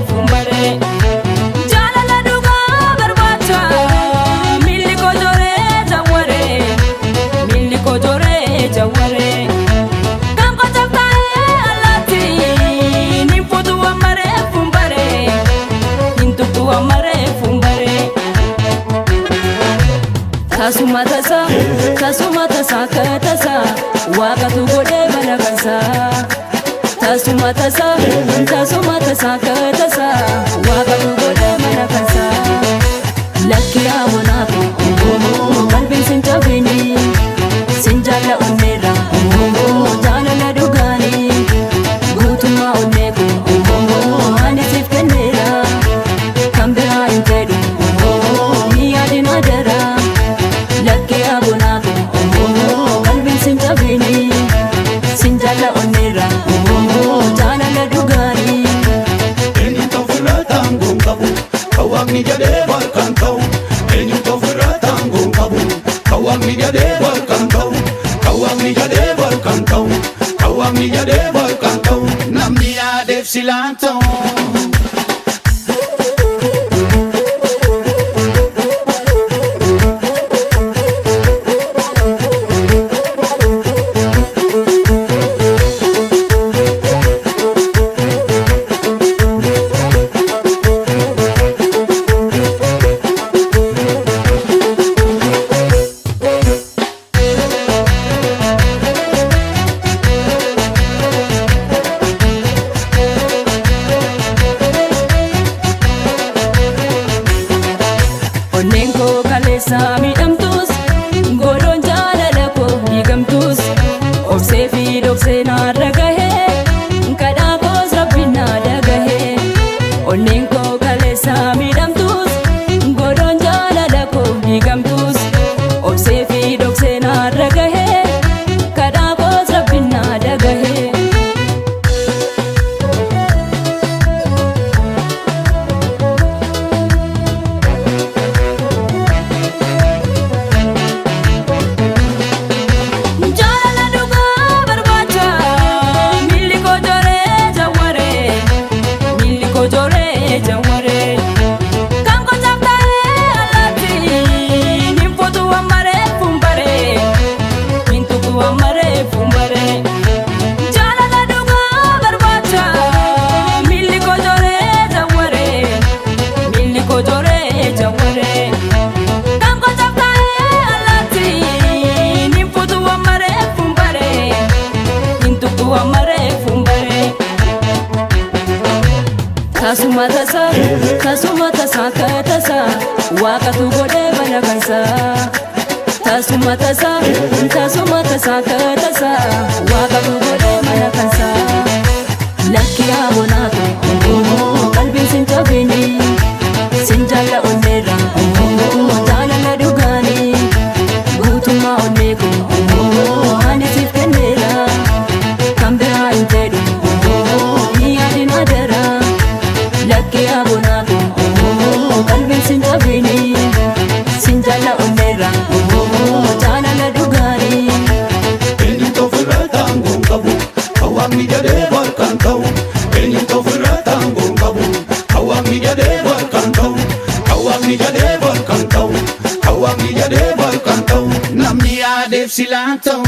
fumbare. Jaalala dhugaa barbaacha miilli koo jooree jawware, miilli koo jooree jawware. Kan qotaaf taa'ee allaatti ni fuutu ammaree fumbare, ni tuqxu ammaree fumbare. Tasuma tasa katasa waaqatu godhee mana kansaa. Tasuma tasa katasa waaqatu godhee mana kansaa. Lakki amonaatu qalbiin sin cabini sin jaalla onneerra jaalala dhugaani guutummaa onneeku ani siif kenneera kan biraa hin fedhu ni yaadin adara. Lakki amonaatu qalbiin sin cabini sin jaalla onneerra jaalala dhugaani. Eenyutu ofirratti qabu kan waaqni jedhee harkaan ta'u. Eenyutu ofirratti qabu kan waaqni jedhee harkaan ta'u. Kan waaqni jedhee harkaan ta'u. Kan waaqni jedhee harkaan ta'u. Namni yaadeef silaan ta'u. Onneen koo kaleessa miidhamtus godhoon jaalala koo hiikamtus obsee fi dhoksee naarra gahee kadhaa koos rabbiin na dhagahee. Onneen koo kaleessa miidhamtus godhoon jaalala koo hiikamtus obsee fi dhoksee naarra gahee kadhaa koos rabbiin na dhagahee. Tasuma tasa katasa waaqatu godhee mana kansaa. Tasuma tasa katasa waaqatu godhee mana kansaa. Lakki amonaatu qalbiin sin cabini sin jaalla onneerra jaalala dhugaani guutummaa onneeku ani siif kenneera kan biraa hin fedhu ni yaadin adara. Lakki amonaatu qalbiin sin cabini sin jaalla onneerra jaalala dhugaani. Eenyutu ofirratti qabu kan waaqni jedhee harkaan ta'u. Eenyutu ofirratti qabu kan waaqni jedhee harkaan ta'u. Kan waaqni jedhee harkaan ta'u. Kan waaqni jedhee harkaan ta'u. Namni yaadeef silaan ta'u.